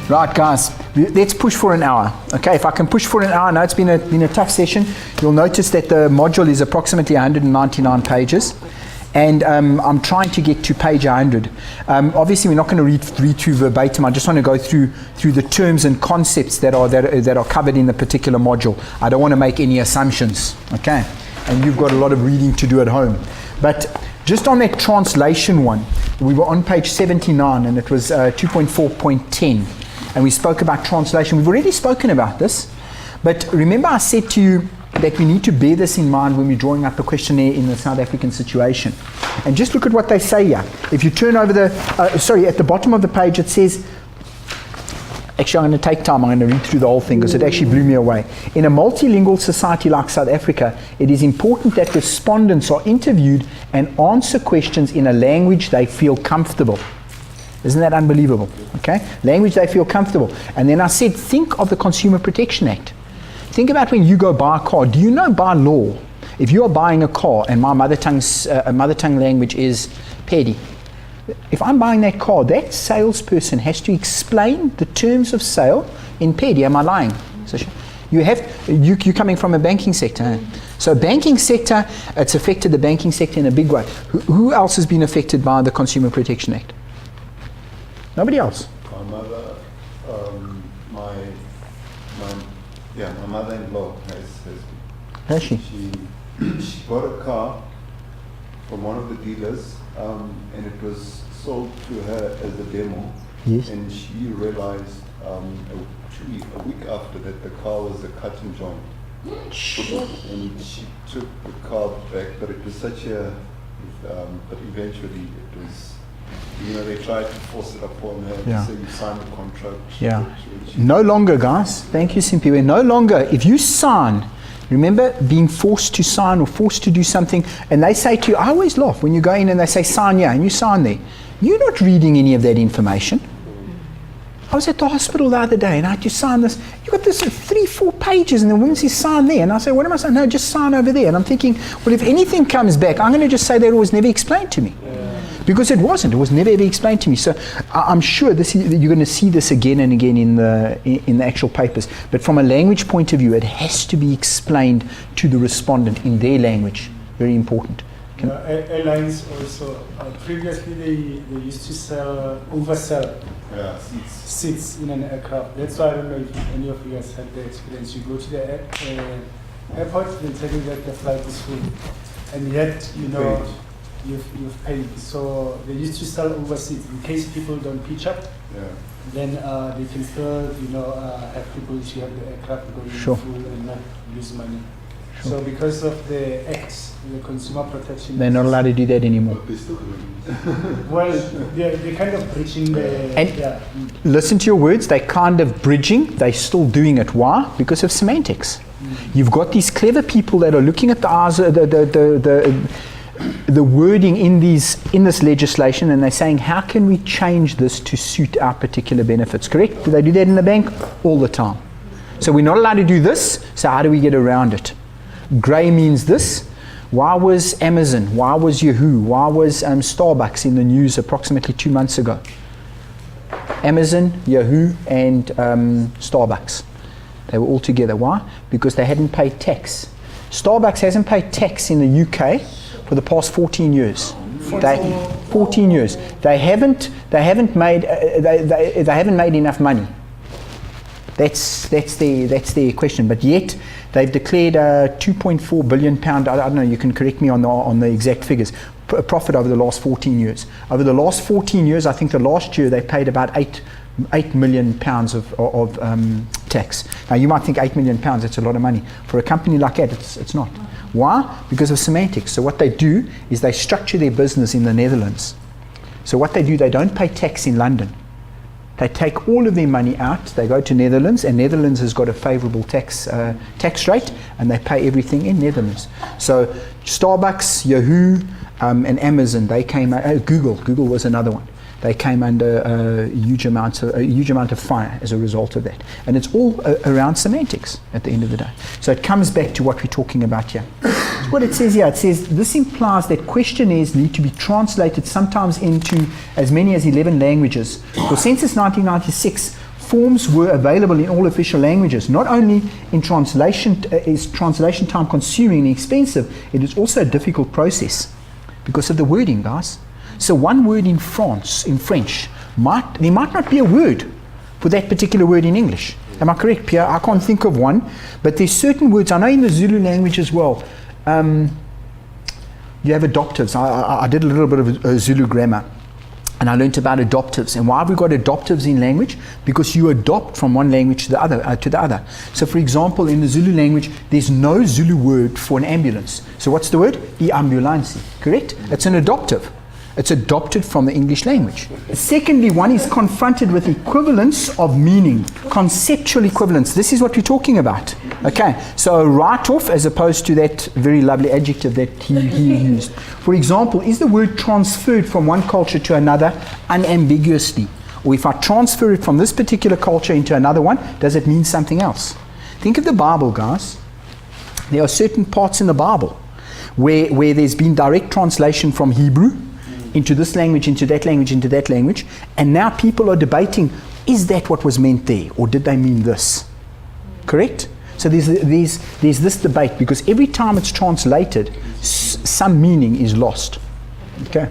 Right, guys, let's push for an hour. Okay, if I can push for an hour, I know it's been a tough session. You'll notice that the module is approximately 199 pages. And I'm trying to get to page 100. Obviously, we're not going to read through verbatim. I just want to go through the terms and concepts that are covered in the particular module. I don't want to make any assumptions, okay? And you've got a lot of reading to do at home. But just on that translation one, we were on page 79, and it was 2.4.10. And we spoke about translation. We've already spoken about this. But remember I said to you that we need to bear this in mind when we're drawing up a questionnaire in the South African situation. And just look at what they say here. If you turn over at the bottom of the page it says, actually I'm going to take time, I'm going to read through the whole thing because it actually blew me away. In a multilingual society like South Africa, it is important that respondents are interviewed and answer questions in a language they feel comfortable. Isn't that unbelievable? Okay? Language they feel comfortable. And then I said, think of the Consumer Protection Act. Think about when you go buy a car. Do you know by law, if you are buying a car and my mother tongue language is Pedi, if I'm buying that car, that salesperson has to explain the terms of sale in Pedi. Am I lying? So you're coming from a banking sector. Eh? So banking sector, it's affected the banking sector in a big way. Who else has been affected by the Consumer Protection Act? Nobody else. My mother, my mother-in-law has she? She bought a car from one of the dealers, and it was sold to her as a demo. Yes. And she realized a week after that the car was a cut and joint. And she took the car back, but it was such a, but eventually it was, they tried to force it upon her. Yeah. So you signed the contract. Yeah. No longer, guys. Thank you, Simpiwe. No longer. If you sign, remember being forced to sign or forced to do something, and they say to you, I always laugh when you go in and they say sign here, and you sign there. You're not reading any of that information. I was at the hospital the other day and I had to sign this. You got this 3-4 pages and the woman says sign there. And I say, what am I saying? No, just sign over there. And I'm thinking, well, if anything comes back, I'm going to just say that it was never explained to me. Because it wasn't. It was never ever explained to me. So I'm sure you're going to see this again and again in the actual papers. But from a language point of view, it has to be explained to the respondent in their language. Very important. Airlines also, previously they used to oversell seats in an aircraft. That's why I don't know if any of you guys had the experience. You go to the airport, they tell you that the flight is full, and yet you've paid. So they used to sell over seats in case people don't pitch up. Then they can still have people to have the aircraft going full and not lose money. Sure. So because of the acts, the consumer protection, they're not allowed to do that anymore. Well, they're kind of breaching the... Listen to your words, they're kind of bridging, they're still doing it. Why? Because of semantics. You've got these clever people that are looking at the wording in this legislation, and they're saying, how can we change this to suit our particular benefits? Correct? Do they do that in the bank? All the time. So we're not allowed to do this, so how do we get around it? Grey means this. Why was Amazon, why was Yahoo, why was Starbucks in the news approximately 2 months ago? Amazon, Yahoo, and Starbucks. They were all together. Why? Because they hadn't paid tax. Starbucks hasn't paid tax in the UK for the past 14 years. 14 years. They haven't made enough money. That's their question. But yet they've declared a £2.4 billion. I don't know. You can correct me on the exact figures. Profit over the last 14 years. Over the last 14 years, I think the last year they paid about £8 million of tax. Now you might think £8 million, that's a lot of money. For a company like that, it's not. Why? Because of semantics. So what they do is they structure their business in the Netherlands. So what they do, they don't pay tax in London. They take all of their money out, they go to Netherlands, and Netherlands has got a favorable tax rate, and they pay everything in Netherlands. So Starbucks, Yahoo, and Amazon, they came out, Google was another one. They came under a huge amount of fire as a result of that. And it's all around semantics at the end of the day. So it comes back to what we're talking about here. It's what it says here. It says, this implies that questionnaires need to be translated sometimes into as many as 11 languages. For Census 1996, forms were available in all official languages. Not only in translation is translation time consuming and expensive, it is also a difficult process because of the wording, guys. So one word in French, there might not be a word for that particular word in English. Am I correct, Pierre? I can't think of one, but there's certain words, I know in the Zulu language as well, you have adoptives. I did a little bit of Zulu grammar, and I learnt about adoptives. And why have we got adoptives in language? Because you adopt from one language to the other. So for example, in the Zulu language, there's no Zulu word for an ambulance. So what's the word? I-ambulansi, correct? It's an adoptive. It's adopted from the English language. Secondly, one is confronted with equivalence of meaning, conceptual equivalence. This is what we're talking about. Okay, so a write-off as opposed to that very lovely adjective that he used. For example, is the word transferred from one culture to another unambiguously? Or if I transfer it from this particular culture into another one, does it mean something else? Think of the Bible, guys. There are certain parts in the Bible where there's been direct translation from Hebrew into this language, into that language, into that language, and now people are debating, is that what was meant there, or did they mean this? Correct? So there's this debate, because every time it's translated, some meaning is lost. Okay?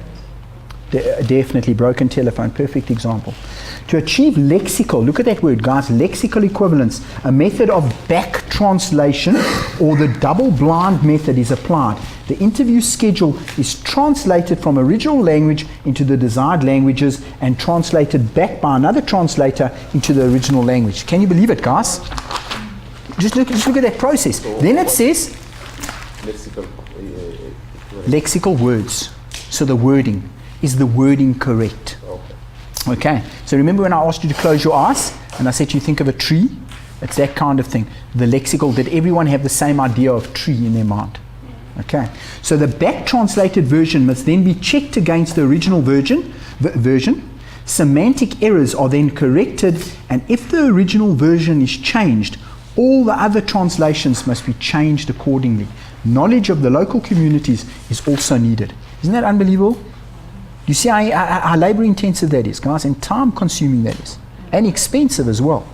Definitely broken telephone, perfect example. To achieve lexical, look at that word, guys, lexical equivalence, a method of back translation or the double-blind method is applied. The interview schedule is translated from original language into the desired languages and translated back by another translator into the original language. Can you believe it, guys? Just look at that process. Then it says lexical words. So the wording. Is the wording correct? Okay. So remember when I asked you to close your eyes and I said you think of a tree? It's that kind of thing. The lexical, did everyone have the same idea of tree in their mind? Okay. So the back translated version must then be checked against the original version. Semantic errors are then corrected, and if the original version is changed, all the other translations must be changed accordingly. Knowledge of the local communities is also needed. Isn't that unbelievable? You see how labor intensive that is, guys, and time consuming that is, and expensive as well.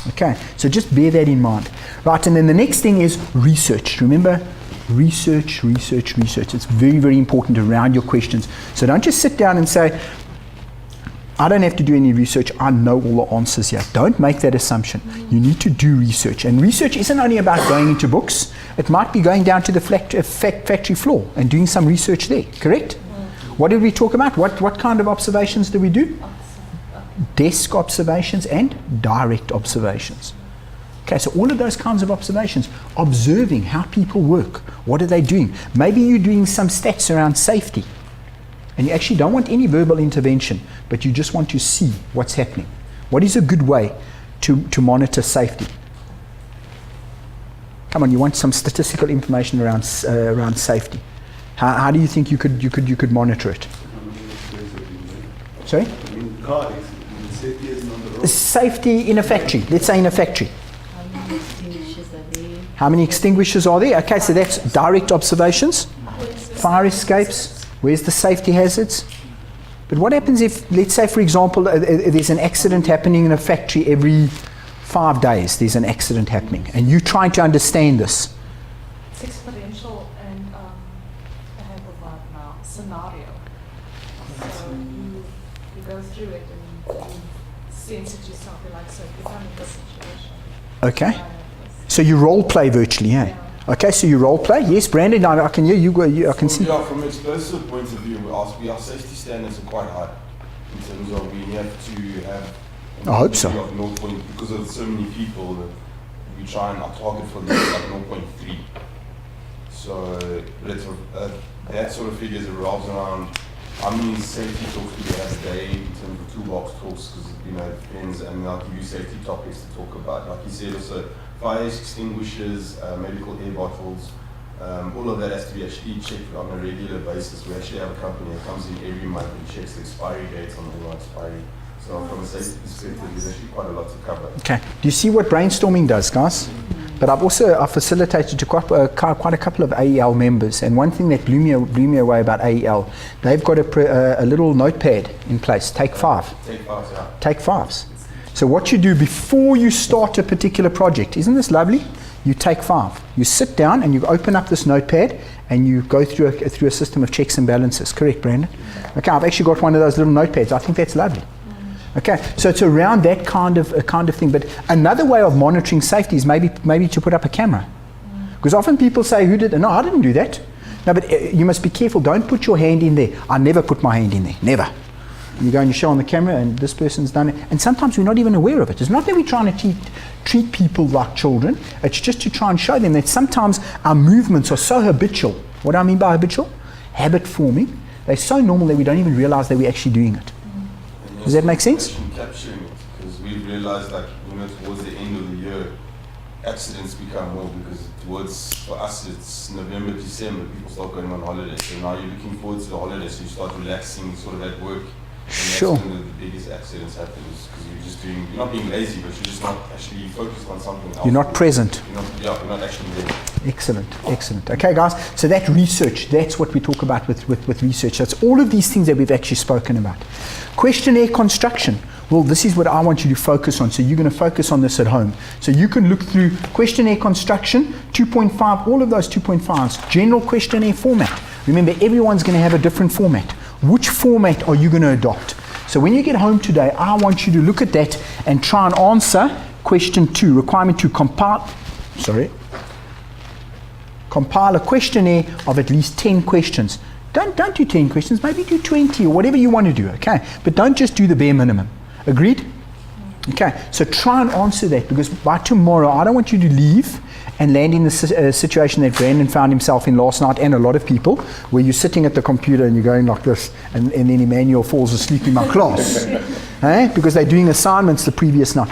Okay, so just bear that in mind. Right, and then the next thing is research. Remember, research. It's very, very important around your questions. So don't just sit down and say, I don't have to do any research, I know all the answers here. Don't make that assumption. You need to do research. And research isn't only about going into books, it might be going down to the factory floor and doing some research there, correct? What did we talk about? What kind of observations did we do? Desk observations and direct observations. Okay, so all of those kinds of observations, observing how people work, what are they doing? Maybe you're doing some stats around safety, and you actually don't want any verbal intervention, but you just want to see what's happening. What is a good way to monitor safety? Come on, you want some statistical information around safety. How do you think you could monitor it? Sorry? Safety in a factory. Let's say in a factory. How many extinguishers are there? Okay, so that's direct observations. Fire escapes. Where's the safety hazards? But what happens if, let's say for example, there's an accident happening in a factory every 5 days, there's an accident happening, and you're trying to understand this. It's exponential, and I have a now scenario. So you go through it and you sense it yourself. You're like, so if I'm in this situation. Okay. So you role play virtually, yeah? Okay, so you role play. Yes, Brandon, I can hear you. I can see. Yeah, from an explosive point of view, our safety standards are quite high in terms of we have to have. I hope so. Of 0. Because of so many people that we try and our target for them is like 0.3. So that sort of figures revolves around how many safety talks do we have a day in terms of toolbox talks, because it depends, and I'll give you safety topics to talk about. Like you said, also fire extinguishers, medical air bottles, all of that has to be actually checked on a regular basis. We actually have a company that comes in every month and checks the expiry dates on all our expiry. So from a safety perspective, there's actually quite a lot to cover. Okay. Do you see what brainstorming does, guys? But I've facilitated to quite a couple of AEL members, and one thing that blew me away about AEL, they've got a little notepad in place. Take 5. Take 5s, yeah. Take 5s. So what you do before you start a particular project, isn't this lovely? You take 5. You sit down and you open up this notepad and you go through a system of checks and balances. Correct, Brandon? Okay, I've actually got one of those little notepads. I think that's lovely. Okay, so it's around that kind of thing. But another way of monitoring safety is maybe to put up a camera. Because often people say, who did it? No, I didn't do that. No, but you must be careful. Don't put your hand in there. I never put my hand in there. Never. You go and you show on the camera and this person's done it. And sometimes we're not even aware of it. It's not that we're trying to treat people like children. It's just to try and show them that sometimes our movements are so habitual. What do I mean by habitual? Habit forming. They're so normal that we don't even realize that we're actually doing it. Does that make sense? Capturing it, because we realized that towards the end of the year, accidents become more, because for us it's November, December, people start going on holiday. So now you're looking forward to the holidays, so you start relaxing sort of at work. And sure. That's when the biggest accidents happen, because you're not being lazy, but you're just not actually focused on something else. You're not present. You're not actually there. Excellent. Okay, guys, so that research, that's what we talk about with research. That's all of these things that we've actually spoken about. Questionnaire construction. Well, this is what I want you to focus on. So you're going to focus on this at home. So you can look through questionnaire construction, 2.5, all of those 2.5s, general questionnaire format. Remember, everyone's going to have a different format. Which format are you going to adopt? So when you get home today, I want you to look at that and try and answer question 2, requirement 2, compile a questionnaire of at least 10 questions. Don't do 10 questions, maybe do 20 or whatever you want to do, okay? But don't just do the bare minimum. Agreed? Okay, so try and answer that, because by tomorrow I don't want you to leave and land in the situation that Brandon found himself in last night, and a lot of people, where you're sitting at the computer and you're going like this, and then Emmanuel falls asleep in my class, because they're doing assignments the previous night.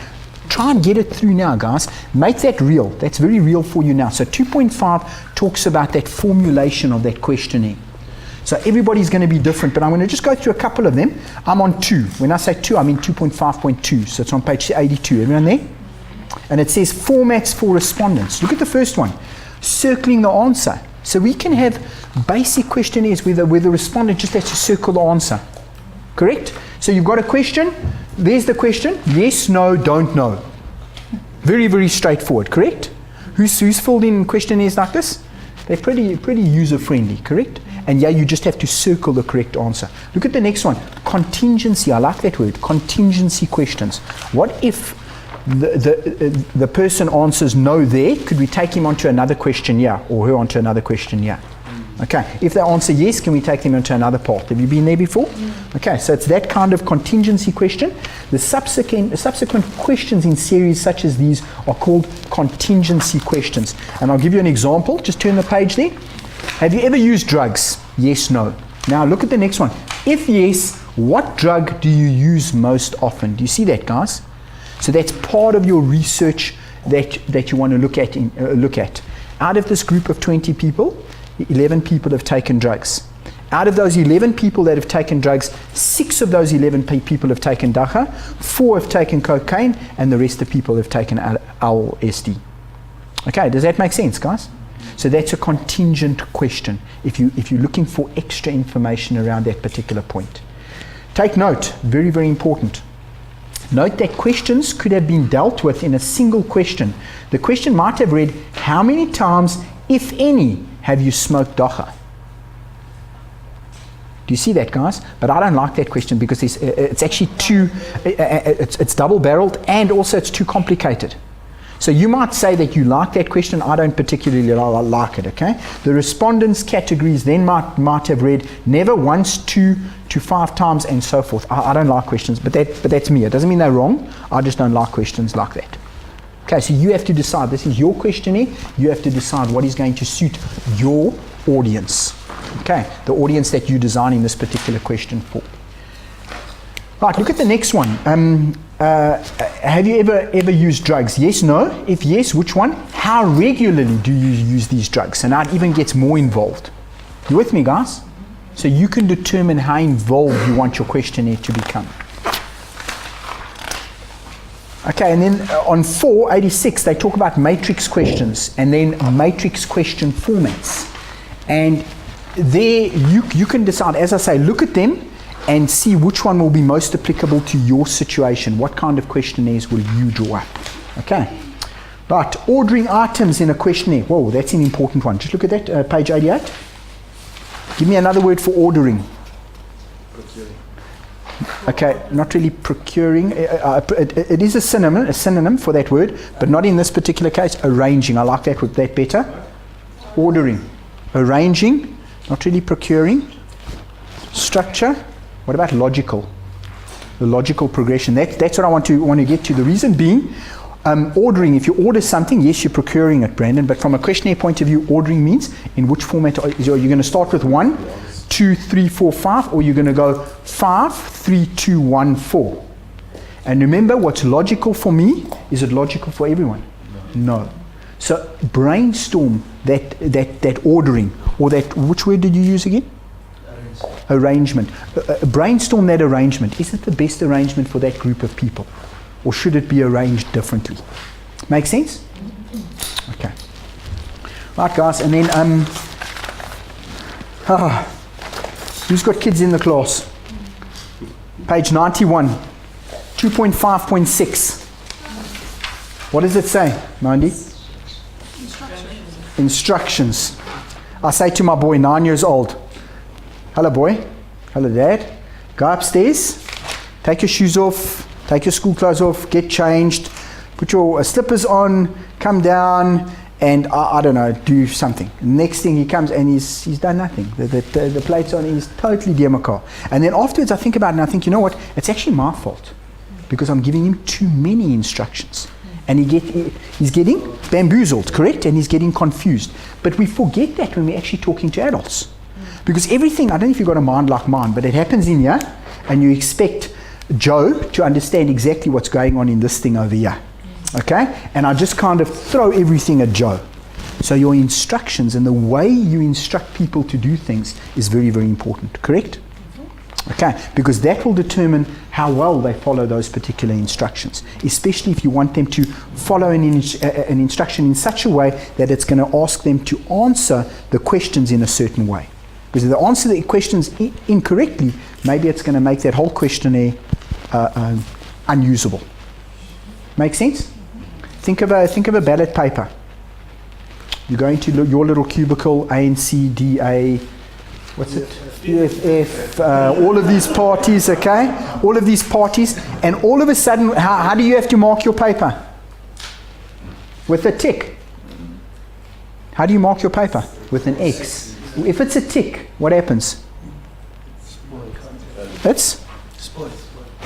Try and get it through now, guys. Make that real. That's very real for you now. So 2.5 talks about that formulation of that questionnaire. So everybody's going to be different, but I'm going to just go through a couple of them. I'm on 2. When I say 2, I mean 2.5.2. So it's on page 82. Everyone there? And it says formats for respondents. Look at the first one. Circling the answer. So we can have basic questionnaires where the respondent just has to circle the answer. Correct? So you've got a question. There's the question. Yes, no, don't know. Very, very straightforward. Correct? Who's filled in questionnaires like this? They're pretty user-friendly. Correct? And yeah, you just have to circle the correct answer. Look at the next one. Contingency. I like that word. Contingency questions. What if the person answers no there? Could we take him onto another question? Yeah. Or her onto another question? Yeah. Okay. If they answer yes, can we take them onto another part? Have you been there before? Okay. So it's that kind of contingency question. The subsequent questions in series such as these are called contingency questions. And I'll give you an example. Just turn the page there. Have you ever used drugs? Yes, no. Now look at the next one. If yes, what drug do you use most often? Do you see that, guys? So that's part of your research that you want to look at. Out of this group of 20 people, 11 people have taken drugs. Out of those 11 people that have taken drugs, 6 of those 11 people have taken dacha, 4 have taken cocaine, and the rest of the people have taken LSD. Okay, does that make sense, guys? So that's a contingent question if you're looking for extra information around that particular point. Take note, very, very important. Note that questions could have been dealt with in a single question. The question might have read, how many times, if any, have you smoked dacha? Do you see that, guys? But I don't like that question because it's actually it's double-barreled, and also it's too complicated. So you might say that you like that question. I don't particularly like it, okay? The respondents' categories then might have read never, once, 2 to 5 times, and so forth. I don't like questions, but that's me. It doesn't mean they're wrong. I just don't like questions like that. Okay, so you have to decide. This is your questionnaire. You have to decide what is going to suit your audience. Okay, the audience that you're designing this particular question for. Right, look at the next one. Have you ever used drugs? Yes, no? If yes, which one? How regularly do you use these drugs? And now it even gets more involved. You with me, guys? So you can determine how involved you want your questionnaire to become. Okay, and then on 486, they talk about matrix questions and then matrix question formats. And there you can decide, as I say, look at them and see which one will be most applicable to your situation. What kind of questionnaires will you draw up? Okay. Right, ordering items in a questionnaire. Whoa, that's an important one. Just look at that, page 88. Give me another word for ordering. Okay, not really procuring. It is a synonym for that word, but not in this particular case. Arranging. I like that better. Ordering. Arranging. Not really procuring. Structure. What about logical? The logical progression. That's what I want to get to. The reason being, ordering. If you order something, yes, you're procuring it, Brandon. But from a questionnaire point of view, ordering means in which format are you going to start with 1, 2, 3, 4, 5, or you're going to go 5, 3, 2, 1, 4. And remember, what's logical for me, is it logical for everyone? No. So brainstorm that ordering, or that, which word did you use again? Arrangement. Brainstorm that arrangement. Is it the best arrangement for that group of people? Or should it be arranged differently? Make sense? Okay. Right, guys, and then, who's got kids in the class? Page 91, 2.5.6. What does it say, Mandy? Instructions. I say to my boy, 9 years old, hello boy, hello dad, go upstairs, take your shoes off, take your school clothes off, get changed, put your slippers on, come down, and I don't know, do something. Next thing he comes and he's done nothing. The plate's on, he's totally demacar. And then afterwards I think about it and I think, you know what, it's actually my fault because I'm giving him too many instructions. And he's getting bamboozled, correct? And he's getting confused. But we forget that when we're actually talking to adults. Because everything, I don't know if you've got a mind like mine, but it happens in here and you expect Joe to understand exactly what's going on in this thing over here. Okay? And I just kind of throw everything at Joe. So your instructions and the way you instruct people to do things is very, very important. Correct? Okay, because that will determine how well they follow those particular instructions, especially if you want them to follow an instruction in such a way that it's going to ask them to answer the questions in a certain way. Because if they answer the questions incorrectly, maybe it's going to make that whole questionnaire unusable. Make sense? Think of a ballot paper. You go into your little cubicle, ANC, DA, what's it? EFF, all of these parties, okay? All of these parties, and all of a sudden, how do you have to mark your paper? With a tick. How do you mark your paper? With an X. If it's a tick, what happens? It's spoiled.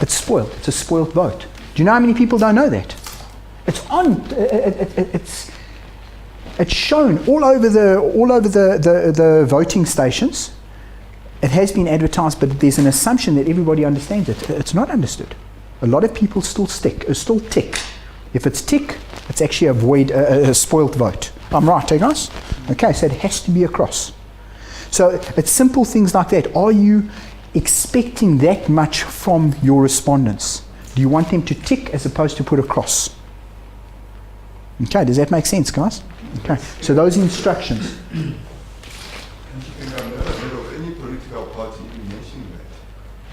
It's spoiled. It's a spoiled vote. Do you know how many people don't know that? It's on. It's shown all over the voting stations. It has been advertised, but there's an assumption that everybody understands it. It's not understood. A lot of people still tick. If it's tick, it's actually a spoiled vote. I'm right, eh guys? Okay, so it has to be a cross. So it's simple things like that. Are you expecting that much from your respondents? Do you want them to tick as opposed to put a cross? Okay, does that make sense, guys? Okay, so those instructions.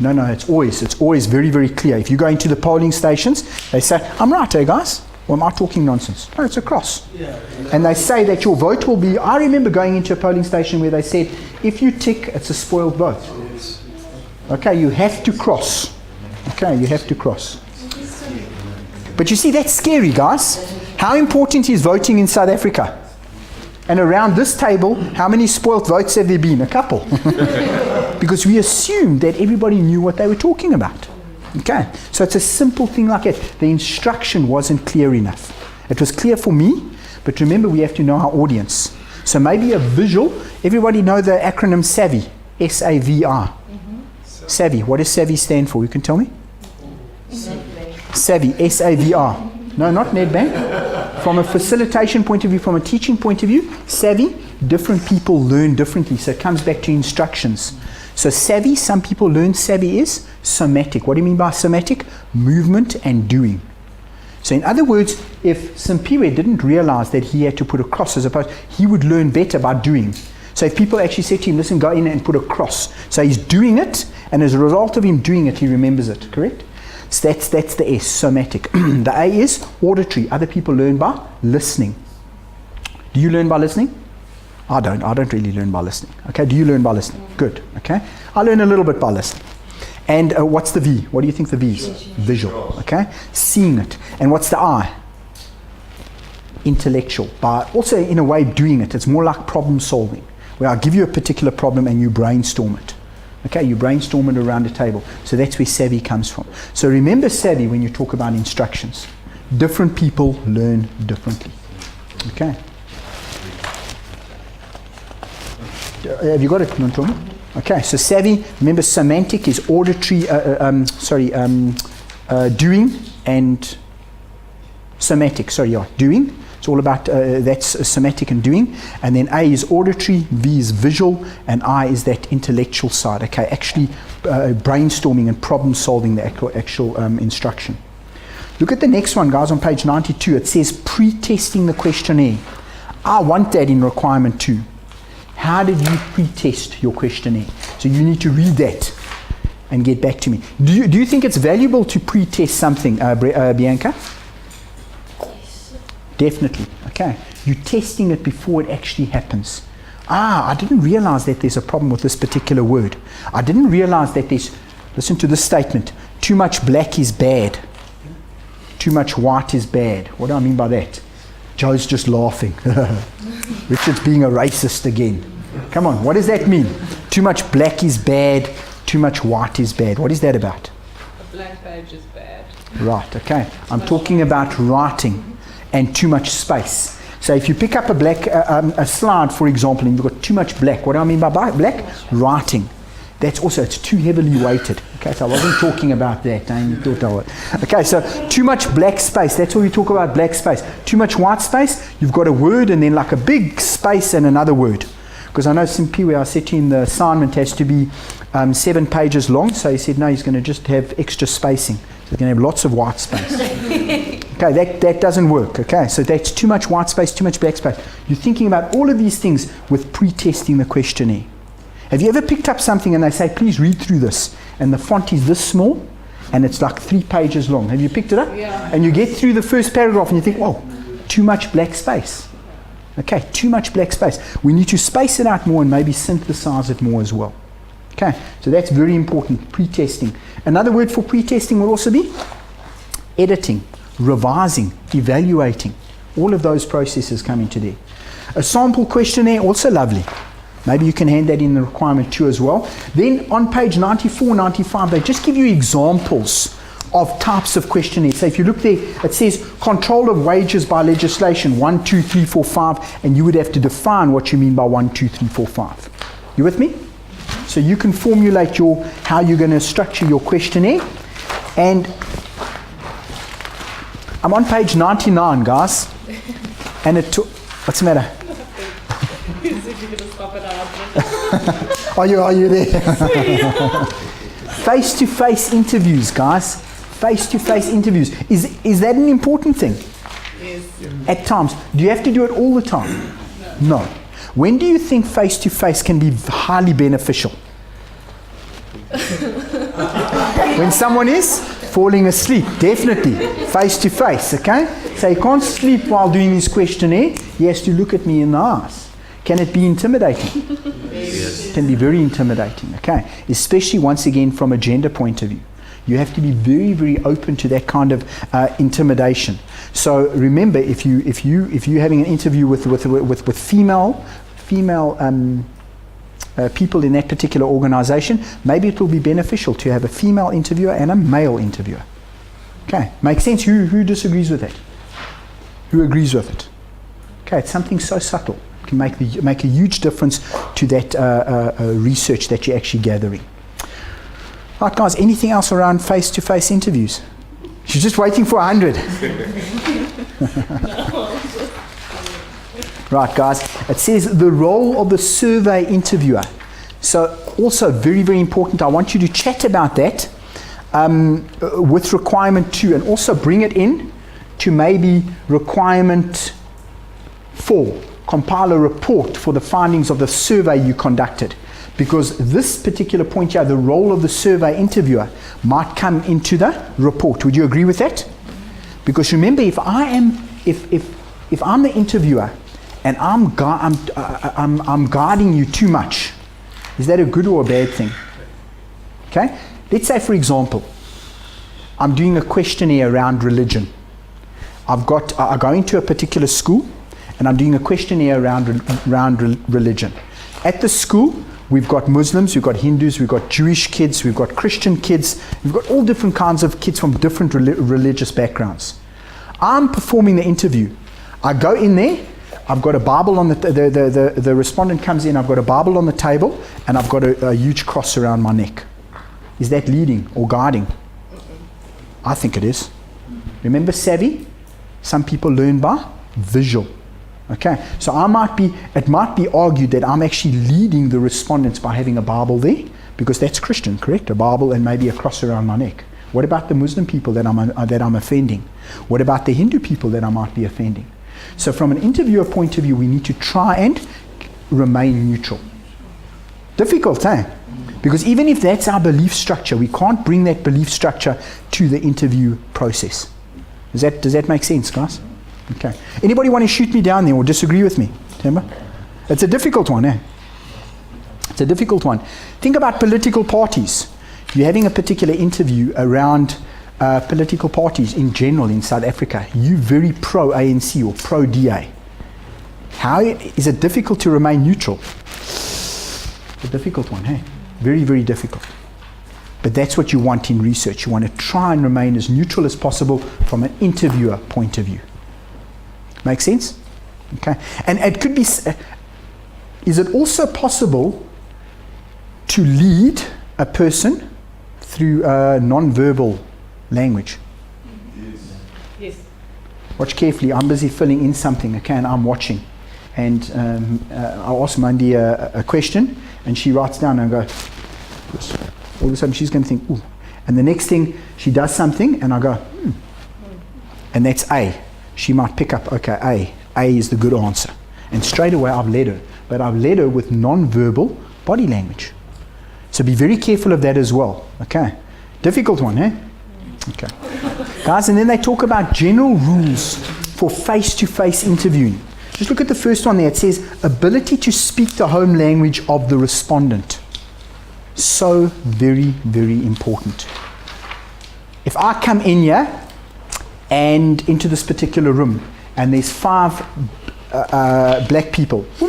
No, it's always very, very clear. If you go into the polling stations, they say, I'm right, eh guys? Or am I talking nonsense? No, it's a cross. Yeah. And they say that your vote will be, I remember going into a polling station where they said, if you tick, it's a spoiled vote. Okay, you have to cross. Okay, you have to cross. But you see, that's scary, guys. How important is voting in South Africa? And around this table, how many spoiled votes have there been? A couple. Because we assumed that everybody knew what they were talking about. Okay, so it's a simple thing like that. The instruction wasn't clear enough. It was clear for me, but remember we have to know our audience. So maybe a visual, everybody know the acronym SAVI, S-A-V-I. SAVI, what does SAVI stand for? You can tell me? SAVI, S-A-V-I. No, not Nedbank. From a facilitation point of view, from a teaching point of view, SAVI, different people learn differently. So it comes back to instructions. So SAVI, some people learn SAVI is somatic. What do you mean by somatic? Movement and doing. So in other words, if Simpiwe didn't realize that he had to put a cross as opposed, he would learn better by doing. So if people actually said to him, listen, go in and put a cross. So he's doing it, And as a result of him doing it, he remembers it, correct? So that's the S, somatic. The A is auditory. Other people learn by listening. Do you learn by listening? I don't really learn by listening. Okay, do you learn by listening? Good, okay. I learn a little bit by listening. And what's the V? What do you think the V is? Visual, okay. Seeing it. And what's the I? Intellectual. By also, in a way, doing it. It's more like problem solving, where I give you a particular problem and you brainstorm it. Okay, you brainstorm it around a table. So that's where savvy comes from. So remember savvy when you talk about instructions. Different people learn differently. Okay. Have you got it, Nontoma? Okay, so savvy, remember semantic is auditory, doing, and somatic, doing. It's all about, that's somatic and doing. And then A is auditory, V is visual, and I is that intellectual side. Okay, actually brainstorming and problem solving the actual instruction. Look at the next one, guys, on page 92. It says pre-testing the questionnaire. I want that in requirement 2. How did you pre-test your questionnaire? So you need to read that and get back to me. Do you think it's valuable to pre-test something, Bianca? Yes. Definitely. Okay. You're testing it before it actually happens. I didn't realize that there's a problem with this particular word. I didn't realize that there's, listen to this statement, too much black is bad. Too much white is bad. What do I mean by that? Joe's just laughing. Richard's being a racist again. Come on, what does that mean? Too much black is bad, too much white is bad. What is that about? A blank page is bad. Right, okay. I'm talking about writing and too much space. So if you pick up a slide, for example, and you've got too much black, what do I mean by black? Writing. That's also, it's too heavily weighted. Okay, so I wasn't talking about that. I thought I would. Okay, so too much black space. That's what we talk about, black space. Too much white space, you've got a word and then like a big space and another word. Because I know Simpi, where I said to him the assignment has to be 7 pages long, so he said no, he's going to just have extra spacing. So he's going to have lots of white space. Okay, that doesn't work. Okay, so that's too much white space, too much black space. You're thinking about all of these things with pre-testing the questionnaire. Have you ever picked up something and they say, please read through this, and the font is this small and it's like 3 pages long? Have you picked it up? Yeah. And you get through the first paragraph and you think, oh, too much black space. Okay, too much black space. We need to space it out more and maybe synthesize it more as well. Okay, so that's very important, pre-testing. Another word for pre-testing will also be editing, revising, evaluating. All of those processes come into there. A sample questionnaire, also lovely. Maybe you can hand that in the requirement 2 as well. Then on page 94, 95, they just give you examples of types of questionnaires. So if you look there, it says control of wages by legislation, 1, 2, 3, 4, 5, and you would have to define what you mean by 1, 2, 3, 4, 5. You with me? So you can formulate how you're going to structure your questionnaire. And I'm on page 99, guys. And what's the matter? Are you there? Face-to-face interviews, guys. Face-to-face interviews. Is that an important thing? Yes. At times. Do you have to do it all the time? No. When do you think face-to-face can be highly beneficial? When someone is falling asleep, definitely. Face-to-face, okay? So he can't sleep while doing his questionnaire. He has to look at me in the eyes. Can it be intimidating? Yes. It can be very intimidating, okay? Especially, once again, from a gender point of view. You have to be very, very open to that kind of intimidation. So remember, if you're having an interview with female people in that particular organization, maybe it will be beneficial to have a female interviewer and a male interviewer. Okay, makes sense? Who disagrees with that? Who agrees with it? Okay, it's something so subtle. Can make a huge difference to that research that you're actually gathering. Right, guys, anything else around face-to-face interviews? She's just waiting for 100. Right, guys, it says the role of the survey interviewer. So also very, very important. I want you to chat about that with requirement 2 and also bring it in to maybe requirement 4. Compile a report for the findings of the survey you conducted. Because this particular point here, the role of the survey interviewer, might come into the report. Would you agree with that? Because remember, if I'm the interviewer and I'm guiding you too much, is that a good or a bad thing? Okay? Let's say, for example, I'm doing a questionnaire around religion. I go into a particular school and I'm doing a questionnaire around religion. At the school, we've got Muslims, we've got Hindus, we've got Jewish kids, we've got Christian kids, we've got all different kinds of kids from different religious backgrounds. I'm performing the interview. I go in there, I've got a Bible on the respondent comes in, I've got a Bible on the table, and I've got a huge cross around my neck. Is that leading or guiding? I think it is. Remember savvy? Some people learn by visual. Okay, so it might be argued that I'm actually leading the respondents by having a Bible there, because that's Christian, correct? A Bible and maybe a cross around my neck. What about the Muslim people that I'm offending? What about the Hindu people that I might be offending? So from an interviewer point of view, we need to try and remain neutral. Difficult, eh? Because even if that's our belief structure, we can't bring that belief structure to the interview process. Does that make sense, guys? Okay. Anybody want to shoot me down there or disagree with me? Remember? It's a difficult one, eh? It's a difficult one. Think about political parties. You're having a particular interview around political parties in general in South Africa. You very pro-ANC or pro-DA. How is it difficult to remain neutral? It's a difficult one, hey? Very, very difficult. But that's what you want in research. You want to try and remain as neutral as possible from an interviewer point of view. Make sense? Okay. And it could be, is it also possible to lead a person through non-verbal language? Yes. Watch carefully. I'm busy filling in something, okay, and I'm watching. And I'll ask Mandy a question, and she writes down and I go, yes. All of a sudden she's going to think, ooh. And the next thing, she does something, and I go, and that's A. She might pick up, okay, A is the good answer. And straight away I've led her. But I've led her with non-verbal body language. So be very careful of that as well, okay? Difficult one, eh? Okay. Guys, and then they talk about general rules for face-to-face interviewing. Just look at the first one there. It says, ability to speak the home language of the respondent. So very, very important. If I come in here and into this particular room and there's 5 black people, 3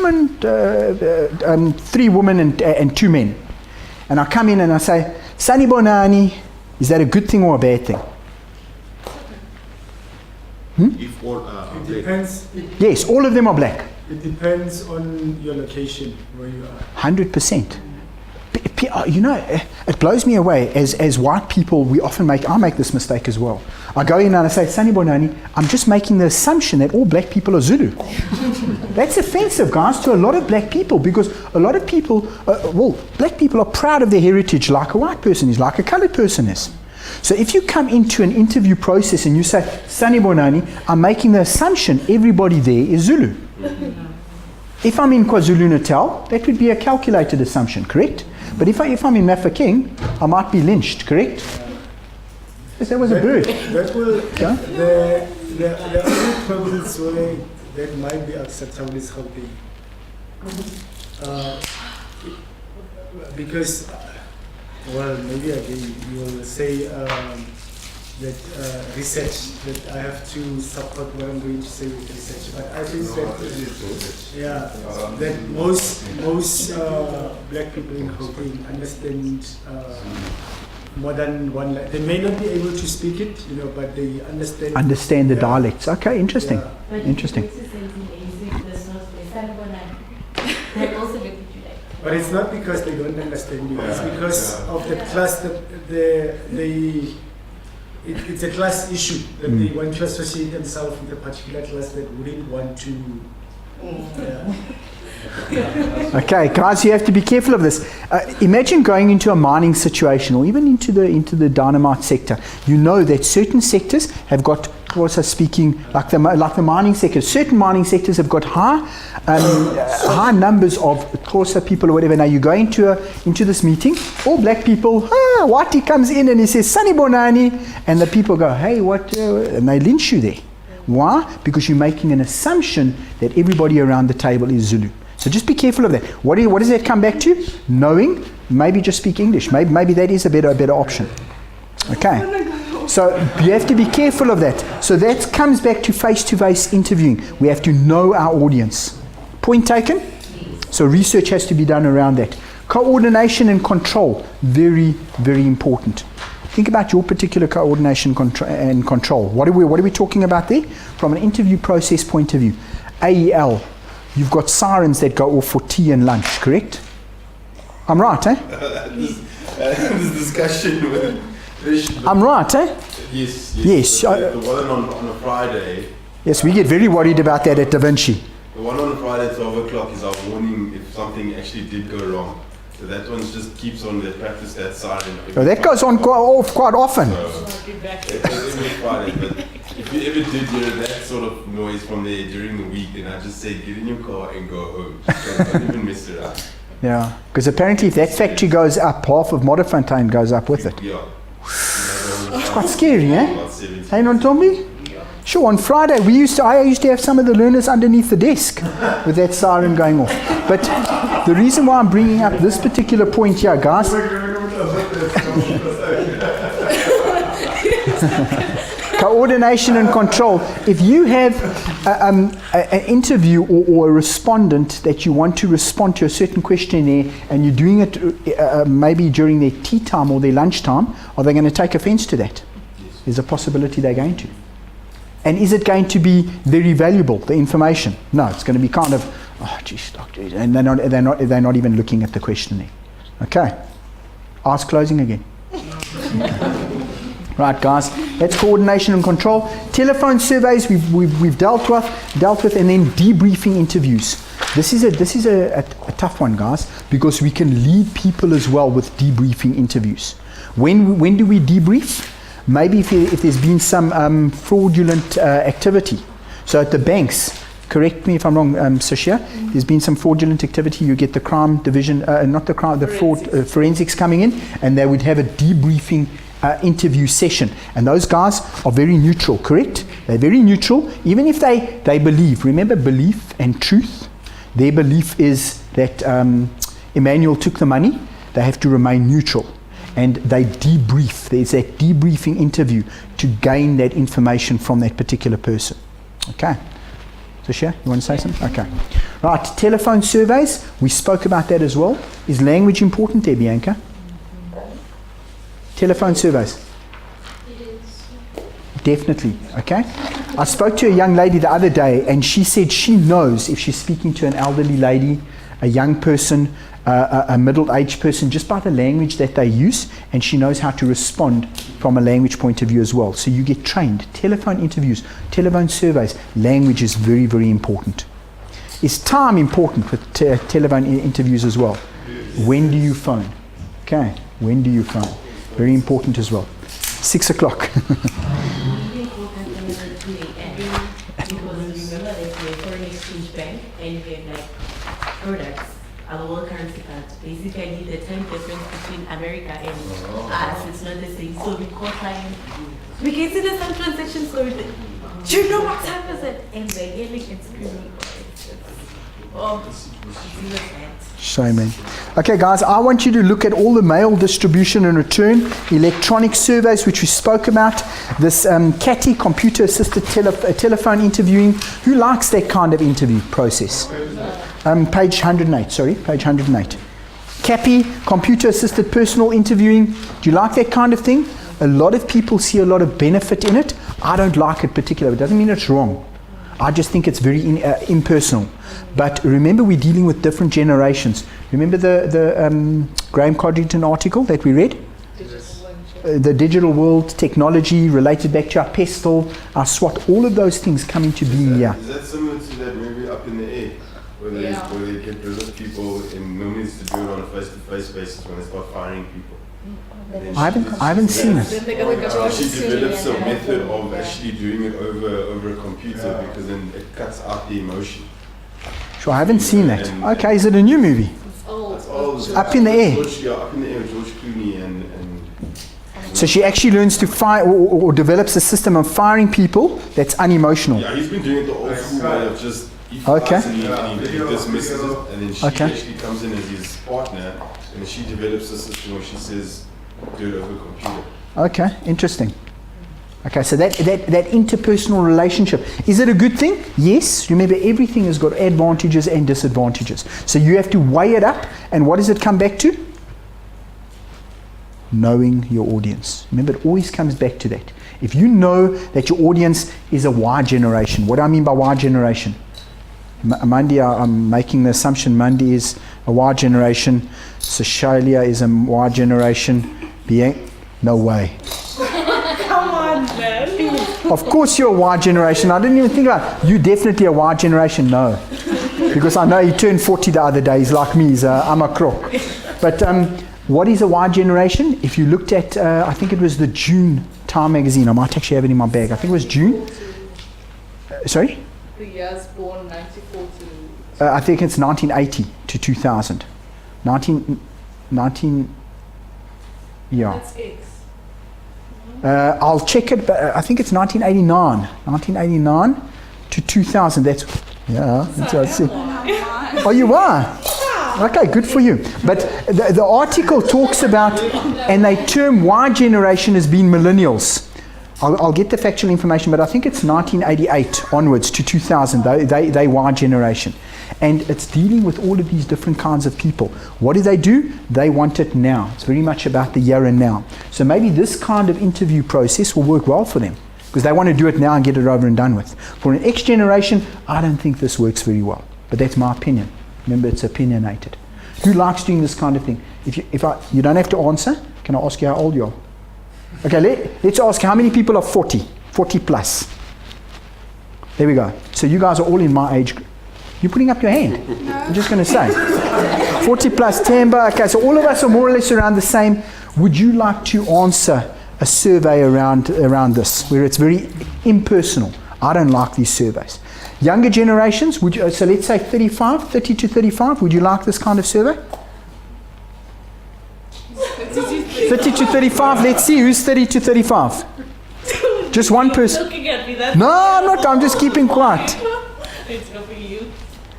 women and 2 men, and I come in and I say, Sanibonani, is that a good thing or a bad thing? If all are It depends. Yes, all of them are black. It depends on your location, where you are. 100%. You know, it blows me away. As white people, I make this mistake as well. I go in and I say, Sanibonani, I'm just making the assumption that all black people are Zulu. That's offensive, guys, to a lot of black people, because a lot of people, black people are proud of their heritage like a white person is, like a colored person is. So if you come into an interview process and you say, Sanibonani, I'm making the assumption everybody there is Zulu. If I'm in KwaZulu-Natal, that would be a calculated assumption, correct? But if I'm in Mafeking, I might be lynched, correct? Yes, that was a bird. That will, Yeah? the only province where that might be acceptable is Gauteng. Because, well, maybe again you will say that research, that I have to support what I'm going to say with research. But I think that most black people in Gauteng understand more than one language. They may not be able to speak it, but they understand. Understand the dialects. Okay, interesting. Yeah. Interesting. But it's not because they don't understand you. It's because of the class that it's a class issue that they want to associate themselves with a particular class that wouldn't want to. Okay, guys, you have to be careful of this. Imagine going into a mining situation or even into the dynamite sector. You know that certain sectors have got also speaking, like the mining sector. Certain mining sectors have got high numbers of Xhosa people or whatever. Now you go into this meeting, all black people, Wati comes in and he says, Sanibonani, and the people go, hey, what, and they lynch you there. Why? Because you're making an assumption that everybody around the table is Zulu. So just be careful of that. What does that come back to? Knowing, maybe just speak English. Maybe that is a better option. Okay. So you have to be careful of that. So that comes back to face-to-face interviewing. We have to know our audience. Point taken? So research has to be done around that. Coordination and control, very, very important. Think about your particular coordination and control. What are we talking about there? From an interview process point of view. AEL, you've got sirens that go off for tea and lunch, correct? I'm right, eh? This discussion with... I'm right, eh? Yes. Yes. The one on a Friday. Yes, we get very worried about that at Da Vinci. The one on a Friday at 12 o'clock is our warning if something actually did go wrong. So that one just keeps on, they practice that siren. Oh, that goes on quite often. So, every Friday, but if you ever did hear that sort of noise from there during the week, then I just say get in your car and go home. Don't even mess around. Yeah, because apparently if that factory goes up, half of Modderfontein goes up with it. Yeah. It's quite scary, eh? Hey, Nontombi? Sure, on Friday I used to have some of the learners underneath the desk with that siren going off. But the reason why I'm bringing up this particular point here, guys, coordination and control. If you have an interview or a respondent that you want to respond to a certain questionnaire and you're doing it maybe during their tea time or their lunchtime, are they going to take offense to that? There's a possibility they're going to. And is it going to be very valuable, the information? No, it's going to be kind of, oh, geez, doctor, and they're not even looking at the questionnaire. Okay, eyes closing again. Right, guys, that's coordination and control. Telephone surveys we've dealt with, and then debriefing interviews. This is a tough one, guys, because we can lead people as well with debriefing interviews. When do we debrief? Maybe if there's been some fraudulent activity. So at the banks, correct me if I'm wrong, Sashia, there's been some fraudulent activity, you get the crime division, the fraud forensics coming in, and they would have a debriefing interview session. And those guys are very neutral, correct? They're very neutral, even if they believe. Remember, belief and truth. Their belief is that Emmanuel took the money. They have to remain neutral. And they debrief. There's that debriefing interview to gain that information from that particular person. Okay. Sashia, you want to say something? Okay. Right, telephone surveys. We spoke about that as well. Is language important there, Bianca? Telephone surveys. It is. Definitely. Okay. I spoke to a young lady the other day, and she said she knows if she's speaking to an elderly lady, a young person, a middle-aged person, just by the language that they use, and she knows how to respond from a language point of view as well. So you get trained. Telephone interviews, telephone surveys, language is very, very important. Is time important with telephone interviews as well? When do you phone? Okay, when do you phone? Very important as well. 6 o'clock. Our world currency card. Basically, the time difference between America and us is not the same. So we call clients. We can see the some transactions going. Do you know what time is it? And they're yelling and screaming. Shame, man. Okay, guys, I want you to look at all the mail distribution and return, electronic surveys, which we spoke about, this CATI, computer-assisted telephone interviewing. Who likes that kind of interview process? Page 108, sorry, page 108. CAPI, computer-assisted personal interviewing. Do you like that kind of thing? A lot of people see a lot of benefit in it. I don't like it particularly. It doesn't mean it's wrong. I just think it's very impersonal. But remember, we're dealing with different generations. Remember the Graham Codrington article that we read? The digital world, technology, related back to our pestle, our SWOT, all of those things come into being here. Is that similar to that movie Up in the Air? Where they get rid of people and no means to do it on a face-to-face basis when they start firing people? I haven't seen it. Then they got the garage She studio develops a and method everything. of actually doing it over a computer because then it cuts out the emotion. Sure, I haven't seen that. Okay, is it a new movie? It's old. That's all. Up in the air. Yeah, up in the air with George Clooney and So she actually learns to fire or develops a system of firing people that's unemotional. yeah, he's been doing it the old school way of just he Okay. fights and he dismisses it, and then she Okay. actually comes in as his partner, and she develops a system where she says, "Do it over a computer." Okay, interesting. Okay, so that interpersonal relationship, is it a good thing? Yes. Remember, everything has got advantages and disadvantages. So you have to weigh it up, and what does it come back to? Knowing your audience. Remember, it always comes back to that. If you know that your audience is a Y generation, what do I mean by Y generation? Mandy, I'm making the assumption Mandy is a Y generation, Sashalia is a Y generation, no way. Come on, man. Of course you're a Y generation. I didn't even think about it. You definitely a Y generation, no. Because I know he turned 40 the other day, he's like me, I'm a crook. But what is a Y generation? If you looked at, I think it was the June Time magazine, I might actually have it in my bag, I think it was June. Sorry? The years born 94 to... I think it's 1980 to 2000. 19 yeah. That's X. I'll check it, but I think it's 1989. 1989 to 2000. That's what I see. Oh, you are? Okay, good for you. But the article talks about, and they term Y generation as being millennials. I'll get the factual information, but I think it's 1988 onwards to 2000. They Y generation. And it's dealing with all of these different kinds of people. What do? They want it now. It's very much about the here and now. So maybe this kind of interview process will work well for them because they want to do it now and get it over and done with. For an X generation, I don't think this works very well. But that's my opinion. Remember, it's opinionated. Who likes doing this kind of thing? You don't have to answer. Can I ask you how old you are? Okay, let's ask how many people are 40 plus. There we go. So you guys are all in my age group. You're putting up your hand. No. I'm just going to say. 40 plus, Tamba. Okay, so all of us are more or less around the same. Would you like to answer a survey around this, where it's very impersonal? I don't like these surveys. Younger generations, so let's say 30 to 35, would you like this kind of survey? 30 to 35, let's see, who's 30 to 35? Just one person. Looking at me, that's No, I'm not, I'm just keeping quiet. it's over you.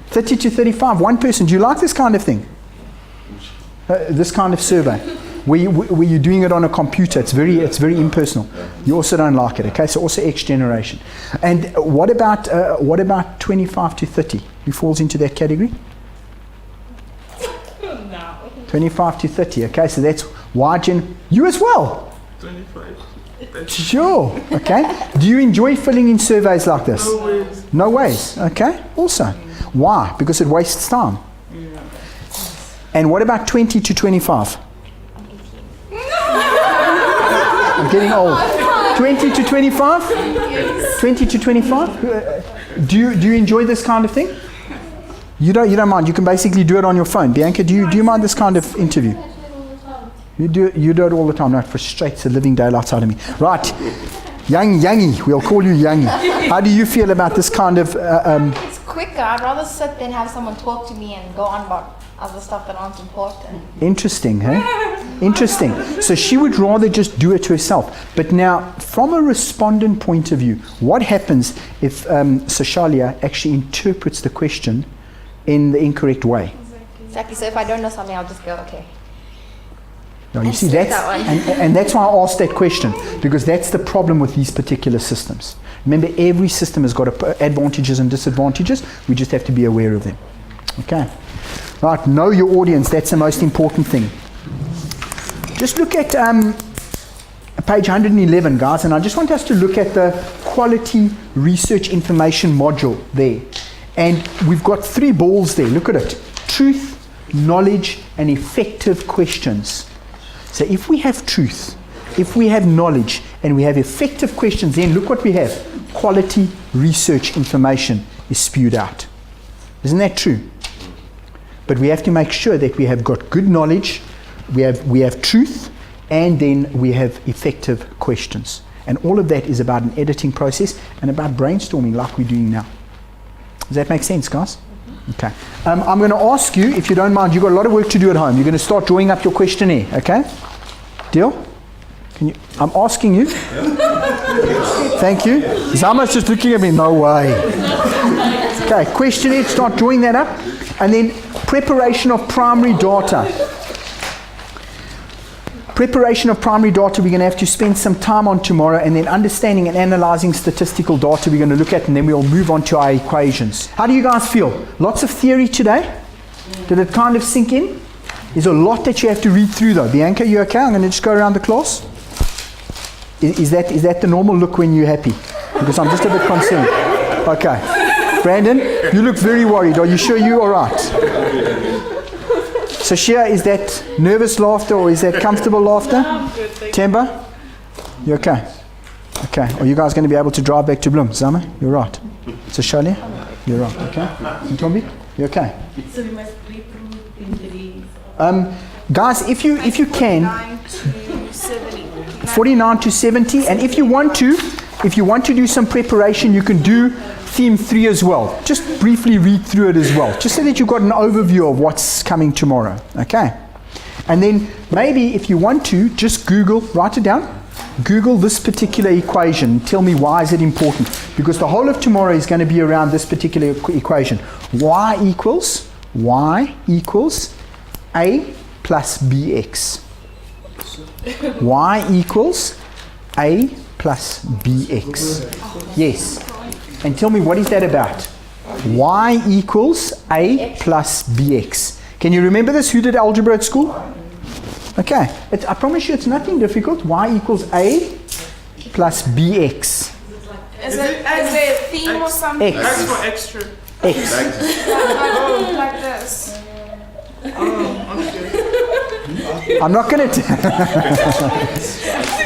30 to 35, one person. Do you like this kind of thing? This kind of survey? Where you're doing it on a computer, it's very impersonal. You also don't like it, okay? So also X generation. And what about 25 to 30? Who falls into that category? No. 25 to 30, okay? So that's Y gen. You as well? 25. Sure, okay. Do you enjoy filling in surveys like this? No ways. No ways, okay. Also, why? Because it wastes time. Yeah. And what about 20 to 25? I'm getting old. 20 to 25? Yes. 20 to 25? Do you enjoy this kind of thing? You don't mind. You can basically do it on your phone. Bianca, do you mind this kind of interview? You do it all the time. No, it frustrates the living daylights out of me. Right. Yangi, we'll call you Yangi. How do you feel about this kind of... It's quicker. I'd rather sit than have someone talk to me and go on about other stuff that aren't important. Interesting, hey? Interesting. So she would rather just do it herself. But now, from a respondent point of view, what happens if Sashalia actually interprets the question in the incorrect way? Exactly. So if I don't know something, I'll just go, okay. Now, you And see, skip that's, that one. and that's why I asked that question, because that's the problem with these particular systems. Remember, every system has got advantages and disadvantages. We just have to be aware of them. Okay. Right, know your audience. That's the most important thing. Just look at page 111, guys, and I just want us to look at the quality research information module there. And we've got 3 balls there. Look at it. Truth, knowledge, and effective questions. So if we have truth, if we have knowledge, and we have effective questions, then look what we have. Quality research information is spewed out. Isn't that true? But we have to make sure that we have got good knowledge, we have truth, and then we have effective questions. And all of that is about an editing process and about brainstorming like we're doing now. Does that make sense, guys? Okay. I'm going to ask you, if you don't mind, you've got a lot of work to do at home. You're going to start drawing up your questionnaire, okay? Deal? I'm asking you. Thank you. Zama's just looking at me. No way. Okay, questionnaire, start drawing that up. And then preparation of primary data. Preparation of primary data we're going to have to spend some time on tomorrow, and then understanding and analyzing statistical data we're going to look at, and then we'll move on to our equations. How do you guys feel? Lots of theory today? Did it kind of sink in? There's a lot that you have to read through though. Bianca, you okay? I'm going to just go around the class. Is that the normal look when you're happy? Because I'm just a bit concerned. Okay. Brandon, you look very worried. Are you sure you're all right? So Shia, is that nervous laughter or is that comfortable laughter? Temba? You okay? Okay. Are you guys going to be able to drive back to Bloem? Zama, you're right. So Shalia, you're right. Okay. And Tombi, you okay? So we must read through in the guys, if you can, 49 to 70, and if you want to do some preparation, you can do theme 3 as well. Just briefly read through it as well, just so that you've got an overview of what's coming tomorrow. Okay. And then maybe if you want to, just Google, write it down, Google this particular equation. Tell me why is it important, because the whole of tomorrow is going to be around this particular equation. Y equals A plus BX. Y equals A plus BX. Yes. And tell me, what is that about? Y equals A plus BX. Can you remember this? Who did algebra at school? Okay. I promise you it's nothing difficult. Y equals A plus BX. Is there a theme or something? X. X for extra. X. Like this. I'm not going to...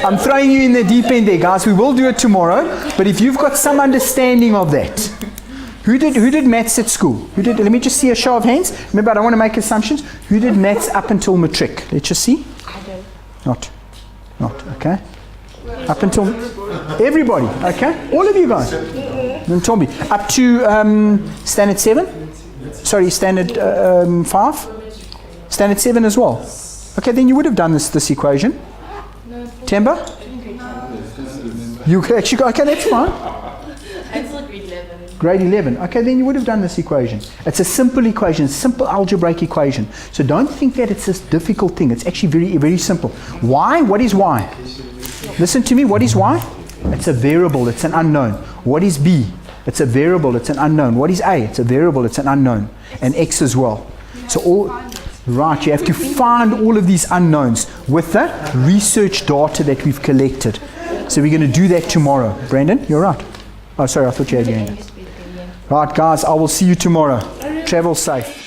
I'm throwing you in the deep end there, guys. We will do it tomorrow. But if you've got some understanding of that... Who did maths at school? Let me just see a show of hands. Remember, I don't want to make assumptions. Who did maths up until matric? Let's just see. I do. Not. Okay. Up until... Everybody. Okay. All of you guys. Then Tombi. Up to standard 7? Sorry, standard 5? Standard 7 as well. Okay, then you would have done this equation. Temba? You actually got, okay, that's fine. Until grade 11. Grade 11. Okay, then you would have done this equation. It's a simple equation, simple algebraic equation. So don't think that it's this difficult thing. It's actually very, very simple. Y? What is Y? Listen to me. What is Y? It's a variable. It's an unknown. What is B? It's a variable. It's an unknown. What is A? It's a variable. It's an unknown. And X as well. So all... Right, you have to find all of these unknowns with the research data that we've collected. So we're going to do that tomorrow. Brandon, you're right. Oh, sorry, I thought you had your hand. Right, guys, I will see you tomorrow. Travel safe.